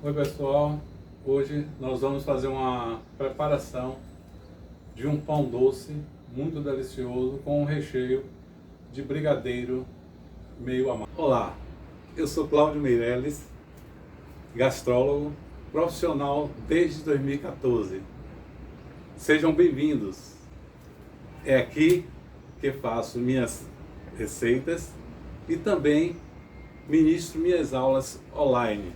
Oi pessoal, hoje nós vamos fazer uma preparação de um pão doce muito delicioso com um recheio de brigadeiro meio amargo. Olá, eu sou Cláudio Meirelles, gastrólogo, profissional desde 2014. Sejam bem-vindos. É aqui que faço minhas receitas e também ministro minhas aulas online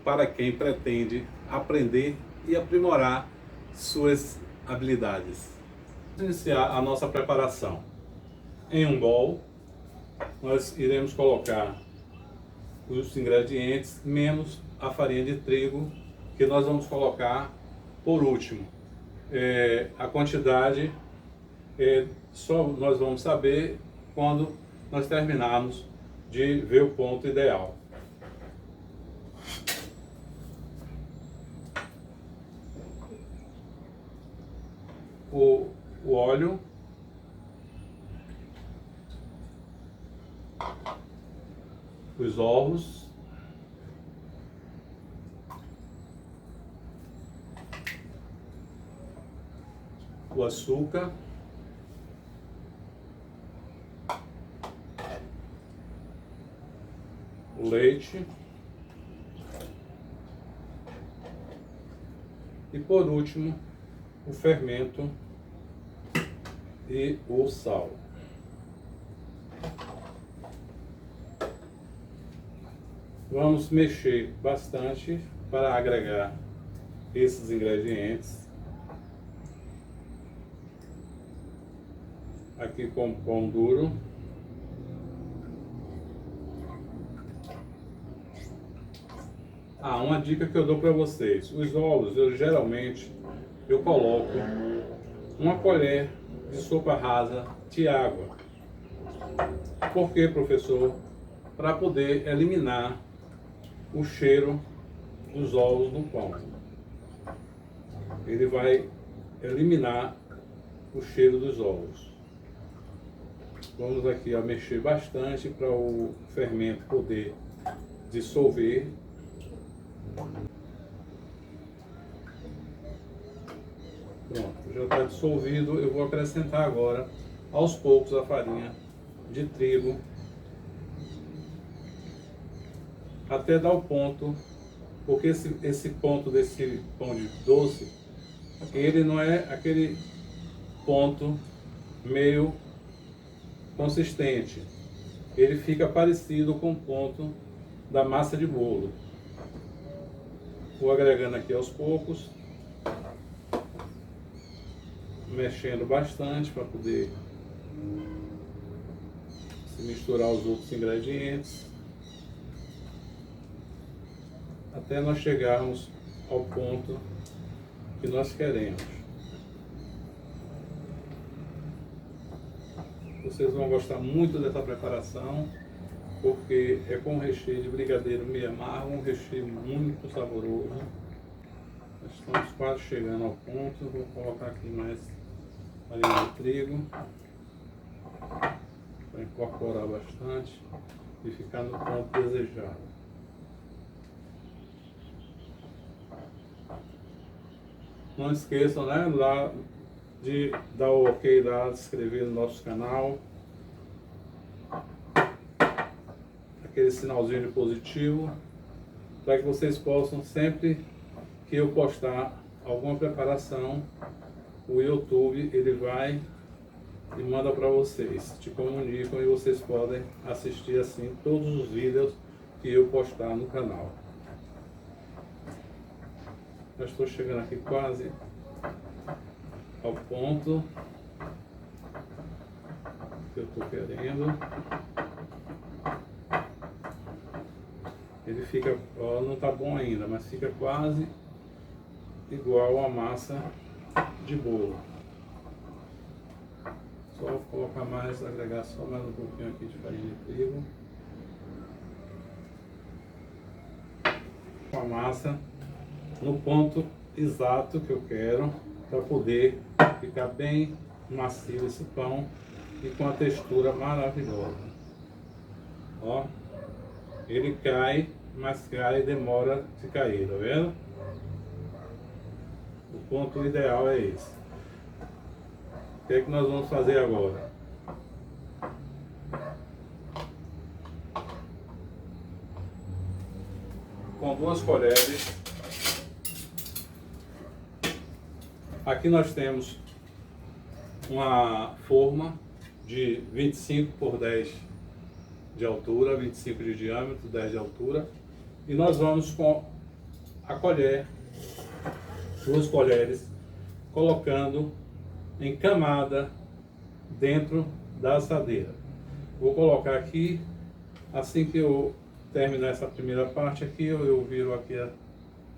para quem pretende aprender e aprimorar suas habilidades. Vamos iniciar a nossa preparação. Em um bowl, nós iremos colocar os ingredientes menos a farinha de trigo, que nós vamos colocar por último. A quantidade só nós vamos saber quando nós terminarmos de ver o ponto ideal. O óleo, os ovos, o açúcar, o leite e por último o fermento e o sal. Vamos mexer bastante para agregar esses ingredientes. Aqui com pão duro. Uma dica que eu dou para vocês: os ovos eu geralmente coloco uma colher de sopa rasa de água. Por quê, professor? Para poder eliminar o cheiro dos ovos no pão. Ele vai eliminar o cheiro dos ovos. Vamos aqui mexer bastante para o fermento poder dissolver. Pronto, já está dissolvido. Eu vou acrescentar agora aos poucos a farinha de trigo até dar o ponto, porque esse ponto desse pão de doce, ele não é aquele ponto meio consistente, ele fica parecido com o ponto da massa de bolo. Vou agregando aqui aos poucos, mexendo bastante para poder se misturar os outros ingredientes, até nós chegarmos ao ponto que nós queremos. Vocês vão gostar muito dessa preparação, porque é com recheio de brigadeiro meio amargo, um recheio muito saboroso. Nós estamos quase chegando ao ponto. Vou colocar aqui mais farinha de trigo para incorporar bastante e ficar no ponto desejado. Não esqueçam, né, lá de dar o ok lá, de se inscrever no nosso canal, aquele sinalzinho de positivo, para que vocês possam, sempre que eu postar alguma preparação, o YouTube ele vai e manda para vocês, te comunicam e vocês podem assistir assim todos os vídeos que eu postar no canal. Já estou chegando aqui quase ao ponto que eu estou querendo. Ele fica, ó, não está bom ainda, mas fica quase igual a massa de bolo. Só colocar mais, agregar só mais um pouquinho aqui de farinha de trigo. Com a massa no ponto exato que eu quero, para poder ficar bem macio esse pão e com a textura maravilhosa. Ó, ele cai mas cai e demora de cair, tá vendo? O ponto ideal é esse. O que é que nós vamos fazer agora? Com 2 colheres, aqui nós temos uma forma de 25 por 10 de altura, 25 de diâmetro, 10 de altura, e nós vamos com a colher, 2 colheres, colocando em camada dentro da assadeira. Vou colocar aqui, assim que eu terminar essa primeira parte aqui, eu viro aqui a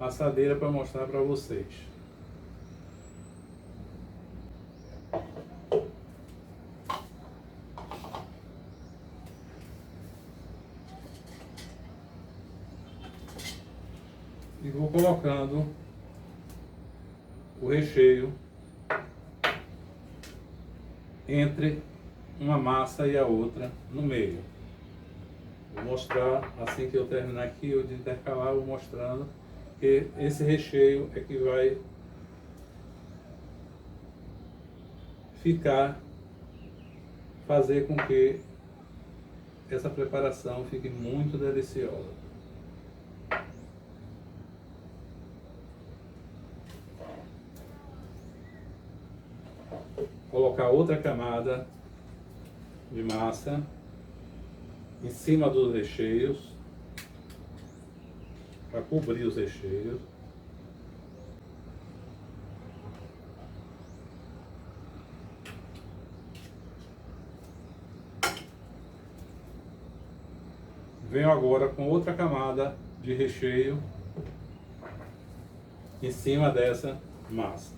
assadeira para mostrar para vocês. E vou colocando o recheio entre uma massa e a outra no meio. Vou mostrar, assim que eu terminar aqui, eu de intercalar, vou mostrando que esse recheio é que vai fazer com que essa preparação fique muito deliciosa. Colocar outra camada de massa em cima dos recheios para cobrir os recheios. Venho agora com outra camada de recheio em cima dessa massa.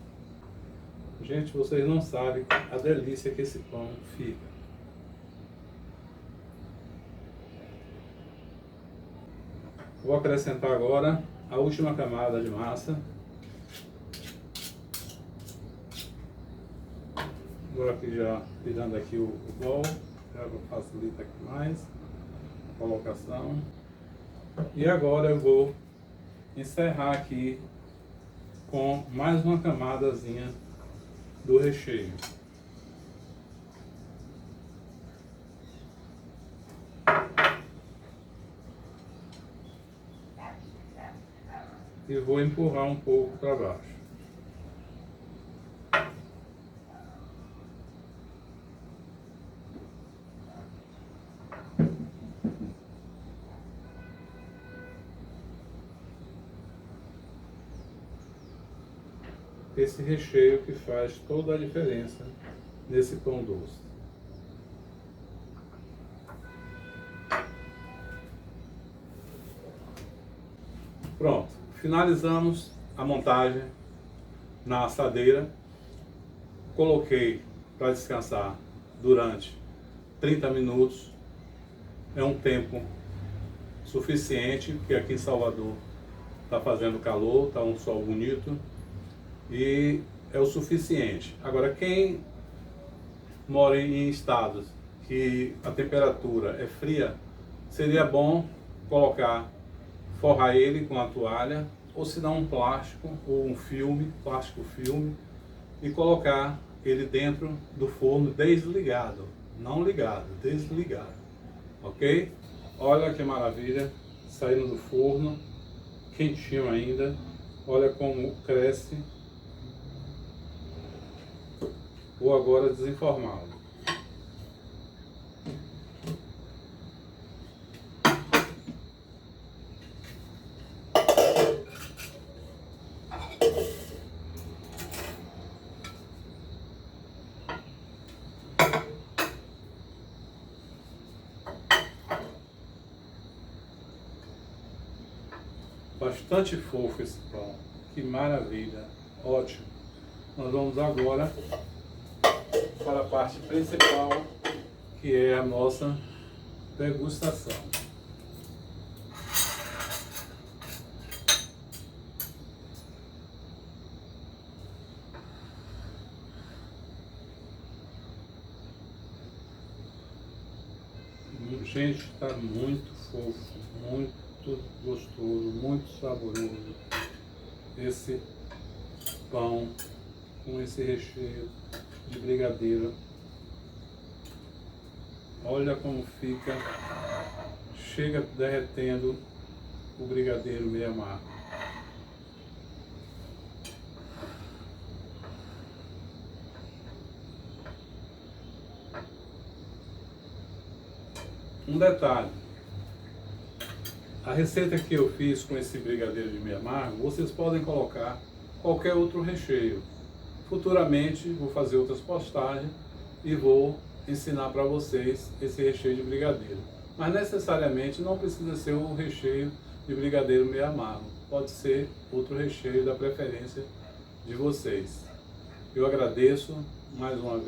Gente, vocês não sabem a delícia que esse pão fica. Vou acrescentar agora a última camada de massa. Agora aqui já tirando aqui o bol, já facilita aqui mais a colocação. E agora eu vou encerrar aqui com mais uma camadazinha do recheio. E vou empurrar um pouco para baixo. Esse recheio que faz toda a diferença nesse pão doce. Pronto, finalizamos a montagem na assadeira. Coloquei para descansar durante 30 minutos. É um tempo suficiente, porque aqui em Salvador está fazendo calor, está um sol bonito. E é o suficiente. Agora, quem mora em estados que a temperatura é fria, seria bom forrar ele com a toalha, ou se não um plástico ou um filme, plástico filme, e colocar ele dentro do forno desligado, não ligado, desligado, ok? Olha que maravilha, saindo do forno, quentinho ainda, olha como cresce. Vou agora desenformá-lo. Bastante fofo esse pão, que maravilha, ótimo. Nós vamos agora para a parte principal, que é a nossa degustação. Gente, está muito fofo, muito muito gostoso, muito saboroso esse pão com esse recheio de brigadeiro. Olha como fica, chega derretendo o brigadeiro meio amargo. Um detalhe, a receita que eu fiz com esse brigadeiro de meio amargo, vocês podem colocar qualquer outro recheio. Futuramente vou fazer outras postagens e vou ensinar para vocês esse recheio de brigadeiro. Mas necessariamente não precisa ser o recheio de brigadeiro meio amargo. Pode ser outro recheio da preferência de vocês. Eu agradeço mais uma vez.